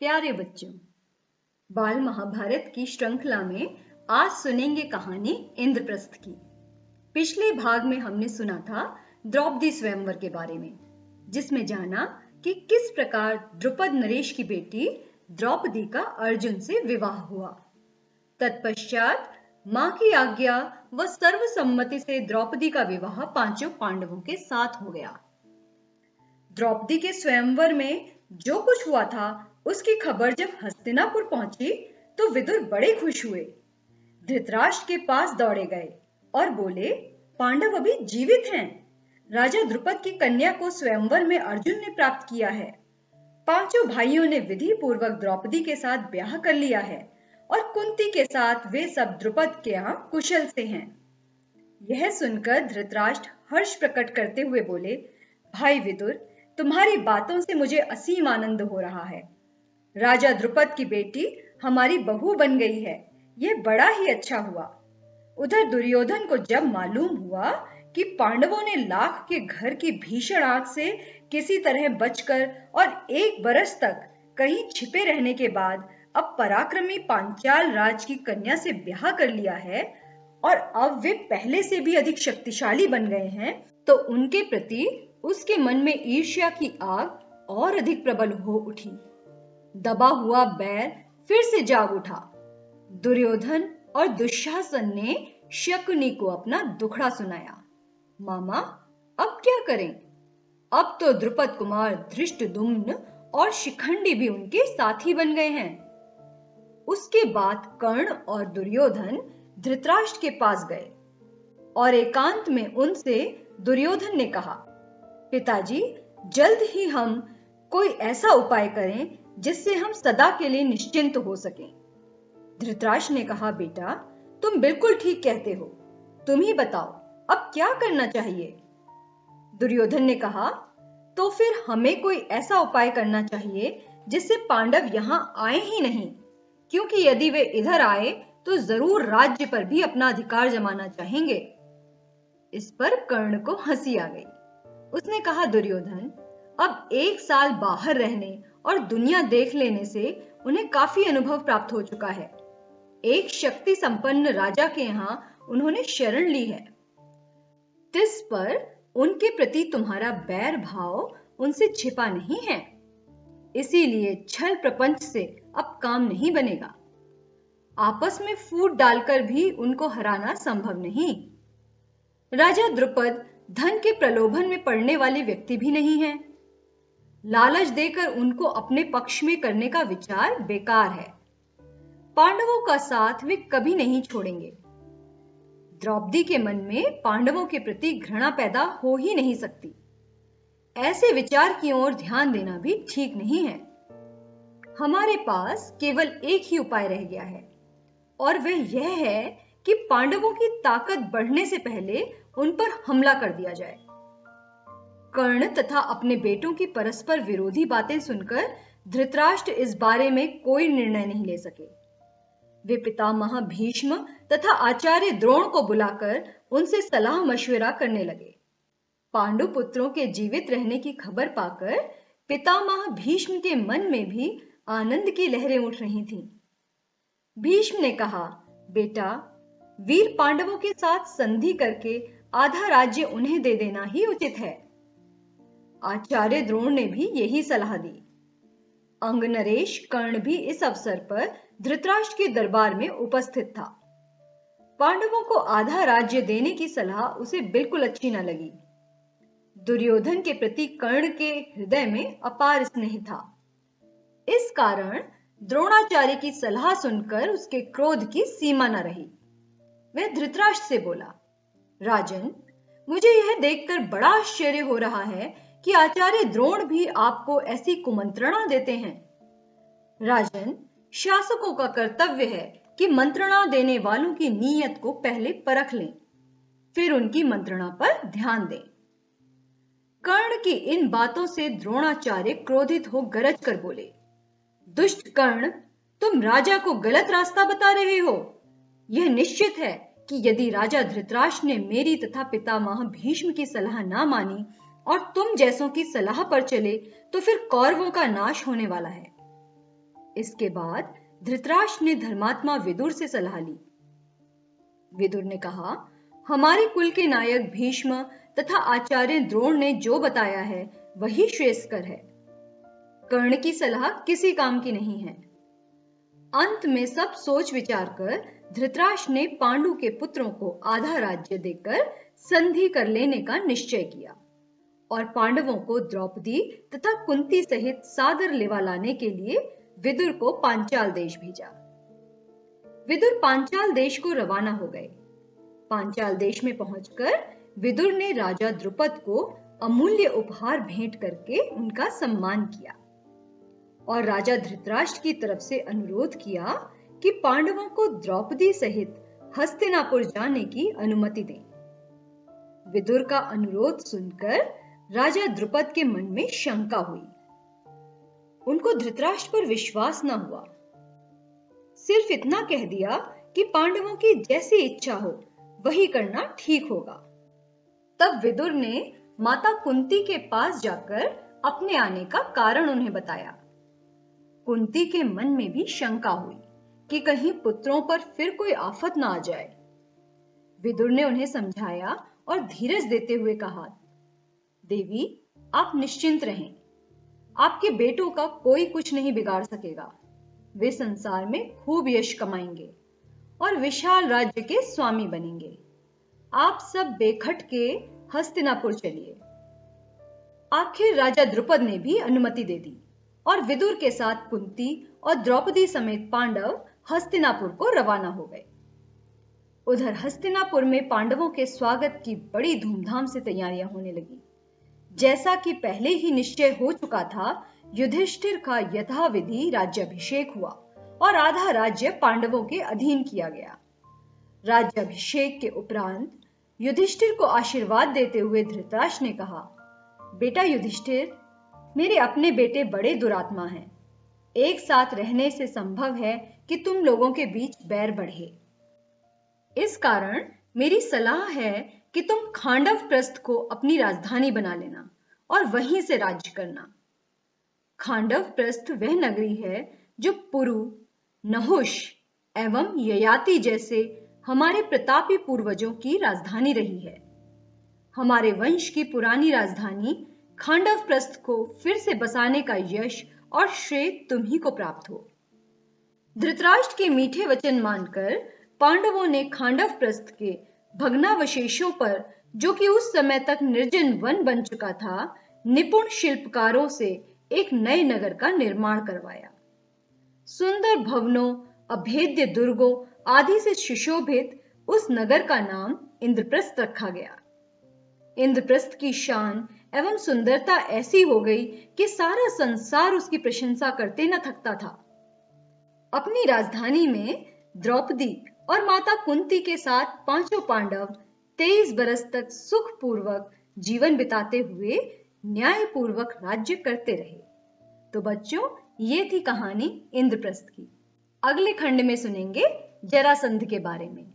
प्यारे बच्चों, बाल महाभारत की श्रृंखला में आज सुनेंगे कहानी इंद्रप्रस्थ की। पिछले भाग में हमने सुना था द्रौपदी स्वयंवर के बारे में, जिसमें जाना कि किस प्रकार द्रुपद नरेश की बेटी द्रौपदी का अर्जुन से विवाह हुआ। तत्पश्चात मां की आज्ञा व सर्वसम्मति से द्रौपदी का विवाह पांचों पांडवों के साथ हो गया। द्रौपदी के स्वयंवर में जो कुछ हुआ था उसकी खबर जब हस्तिनापुर पहुंची तो विदुर बड़े खुश हुए। धृतराष्ट्र के पास दौड़े गए और बोले, पांडव अभी जीवित हैं। राजा द्रुपद की कन्या को स्वयंवर में अर्जुन ने प्राप्त किया है। पांचों भाइयों ने विधि पूर्वक द्रौपदी के साथ ब्याह कर लिया है और कुंती के साथ वे सब द्रुपद के यहाँ कुशल से हैं। यह सुनकर धृतराष्ट्र हर्ष प्रकट करते हुए बोले, भाई विदुर, तुम्हारी बातों से मुझे असीम आनंद हो रहा है। राजा द्रुपद की बेटी हमारी बहू बन गई है, यह बड़ा ही अच्छा हुआ। उधर दुर्योधन को जब मालूम हुआ कि पांडवों ने लाख के घर की भीषण आग से किसी तरह बचकर और 1 बरस तक कहीं छिपे रहने के बाद अब पराक्रमी पांचाल राज की कन्या से ब्याह कर लिया है और अब वे पहले से भी अधिक शक्तिशाली बन गए हैं, तो उनके प्रति उसके मन में ईर्ष्या की आग और अधिक प्रबल हो उठी। दबा हुआ बैर फिर से जाग उठा। दुर्योधन और दुशासन ने शकुनी को अपना दुखड़ा सुनाया। मामा, अब क्या करें? अब तो द्रुपद कुमार धृष्टद्युम्न और शिखंडी भी उनके साथी बन गए हैं। उसके बाद कर्ण और दुर्योधन धृतराष्ट्र के पास गए और एकांत में उनसे दुर्योधन ने कहा, पिताजी, जल्द ही हम कोई ऐसा उपाय करें जिससे हम सदा के लिए निश्चिंत हो सकें। धृतराष्ट्र ने कहा, बेटा, तुम बिल्कुल ठीक कहते हो। तुम ही बताओ, अब क्या करना चाहिए? दुर्योधन ने कहा, तो फिर हमें कोई ऐसा उपाय करना चाहिए जिससे पांडव यहां आए ही नहीं, क्योंकि यदि वे इधर आए तो जरूर राज्य पर भी अपना अधिकार जमाना चाहेंगे। इस पर कर्ण को हंसी आ गई। उसने कहा, दुर्योधन, अब 1 साल बाहर रहने और दुनिया देख लेने से उन्हें काफी अनुभव प्राप्त हो चुका है। एक शक्ति संपन्न राजा के यहाँ उन्होंने शरण ली है। तिस पर उनके प्रति तुम्हारा बैर भाव उनसे छिपा नहीं है, इसीलिए छल प्रपंच से अब काम नहीं बनेगा। आपस में फूट डालकर भी उनको हराना संभव नहीं। राजा द्रुपद धन के प्रलोभन में पड़ने वाले व्यक्ति भी नहीं है। लालच देकर उनको अपने पक्ष में करने का विचार बेकार है। पांडवों का साथ वे कभी नहीं छोड़ेंगे। द्रौपदी के मन में पांडवों के प्रति घृणा पैदा हो ही नहीं सकती। ऐसे विचार की ओर ध्यान देना भी ठीक नहीं है। हमारे पास केवल एक ही उपाय रह गया है और वह यह है कि पांडवों की ताकत बढ़ने से पहले उन पर हमला कर दिया जाए। कर्ण तथा अपने बेटों की परस्पर विरोधी बातें सुनकर धृतराष्ट्र इस बारे में कोई निर्णय नहीं ले सके। वे पितामह भीष्म तथा आचार्य द्रोण को बुलाकर उनसे सलाह मशविरा करने लगे। पांडु पुत्रों के जीवित रहने की खबर पाकर पितामह भीष्म के मन में भी आनंद की लहरें उठ रही थीं। भीष्म ने कहा, बेटा, वीर पांडवों के साथ संधि करके आधा राज्य उन्हें दे देना ही उचित है। आचार्य द्रोण ने भी यही सलाह दी। अंग नरेश कर्ण भी इस अवसर पर धृतराष्ट्र के दरबार में उपस्थित था। पांडवों को आधा राज्य देने की सलाह उसे बिल्कुल अच्छी न लगी। दुर्योधन के प्रति कर्ण के हृदय में अपार स्नेह था। इस कारण द्रोणाचार्य की सलाह सुनकर उसके क्रोध की सीमा न रही। वह धृतराष्ट्र से बोला, राजन, मुझे यह देखकर बड़ा आश्चर्य हो रहा है कि आचार्य द्रोण भी आपको ऐसी कुमंत्रणा देते हैं। राजन, शासकों का कर्तव्य है कि मंत्रणा देने वालों की नीयत को पहले परख लें, फिर उनकी मंत्रणा पर ध्यान दें। कर्ण की इन बातों से द्रोणाचार्य क्रोधित हो गरज कर बोले, दुष्ट कर्ण, तुम राजा को गलत रास्ता बता रहे हो। यह निश्चित है कि यदि राजा धृतराष्ट्र ने मेरी तथा पितामह भीष्म की सलाह ना मानी और तुम जैसों की सलाह पर चले तो फिर कौरवों का नाश होने वाला है। इसके बाद धृतराष्ट्र ने धर्मात्मा विदुर से सलाह ली। विदुर ने कहा, हमारे कुल के नायक भीष्म तथा आचार्य द्रोण ने जो बताया है वही श्रेयस्कर है। कर्ण की सलाह किसी काम की नहीं है। अंत में सब सोच विचार कर धृतराष्ट्र ने पांडु के पुत्रों को आधा राज्य देकर संधि कर लेने का निश्चय किया और पांडवों को द्रौपदी तथा कुंती सहित सादर लेवा लाने के लिए विदुर को पांचाल देश भेजा। विदुर पांचाल देश को रवाना हो गए। पांचाल देश में पहुंचकर विदुर ने राजा द्रुपद को अमूल्य उपहार भेंट करके उनका सम्मान किया और राजा धृतराष्ट्र की तरफ से अनुरोध किया कि पांडवों को द्रौपदी सहित हस्तिनापुर जाने की अनुमति दें। विदुर का अनुरोध सुनकर राजा द्रुपद के मन में शंका हुई। उनको धृतराष्ट्र पर विश्वास न हुआ। सिर्फ इतना कह दिया कि पांडवों की जैसी इच्छा हो वही करना ठीक होगा। तब विदुर ने माता कुंती के पास जाकर अपने आने का कारण उन्हें बताया। कुंती के मन में भी शंका हुई कि कहीं पुत्रों पर फिर कोई आफत ना आ जाए। विदुर ने उन्हें समझाया और धीरज देते हुए कहा, देवी, आप निश्चिंत रहें। आपके बेटों का कोई कुछ नहीं बिगाड़ सकेगा। वे संसार में खूब यश कमाएंगे और विशाल राज्य के स्वामी बनेंगे। आप सब बेखटके हस्तिनापुर चलिए। आखिर राजा द्रुपद ने भी अनुमति दे दी और विदुर के साथ कुंती और द्रौपदी समेत पांडव हस्तिनापुर को रवाना हो गए। उधर हस्तिनापुर में पांडवों के स्वागत की बड़ी धूमधाम से तैयारियां होने लगी। जैसा कि पहले ही निश्चय हो चुका था, युधिष्ठिर का यथाविधि राज्याभिषेक हुआ और आधा राज्य पांडवों के अधीन किया गया। राज्याभिषेक के उपरांत युधिष्ठिर को आशीर्वाद देते हुए धृतराष्ट्र ने कहा, बेटा युधिष्ठिर, मेरे अपने बेटे बड़े दुरात्मा हैं। एक साथ रहने से संभव है कि तुम लोगों के बीच बैर बढ़े। इस कारण मेरी सलाह है कि तुम खांडव प्रस्थ को अपनी राजधानी बना लेना और वहीं से राज्य करना। खांडव प्रस्थ वह नगरी है जो पुरु, नहुष एवं ययाति जैसे हमारे प्रतापी पूर्वजों की राजधानी रही है। हमारे वंश की पुरानी राजधानी खांडव प्रस्थ को फिर से बसाने का यश और श्रेय तुम्ही को प्राप्त हो। धृतराष्ट्र के मीठे वचन मानकर पांडवों ने खांडव प्रस्थ के भग्नावशेषों पर, जो कि उस समय तक निर्जन वन बन चुका था, निपुण शिल्पकारों से एक नए नगर का निर्माण करवाया। सुंदर भवनों, अभेद्य दुर्गों आदि से सुशोभित उस नगर का नाम इंद्रप्रस्थ रखा गया। इंद्रप्रस्थ की शान एवं सुंदरता ऐसी हो गई कि सारा संसार उसकी प्रशंसा करते न थकता था। अपनी राजधानी में द्रौपदी और माता कुंती के साथ पांचों पांडव 23 बरस तक सुखपूर्वक जीवन बिताते हुए न्यायपूर्वक राज्य करते रहे। तो बच्चों, ये थी कहानी इंद्रप्रस्थ की। अगले खंड में सुनेंगे जरासंध के बारे में।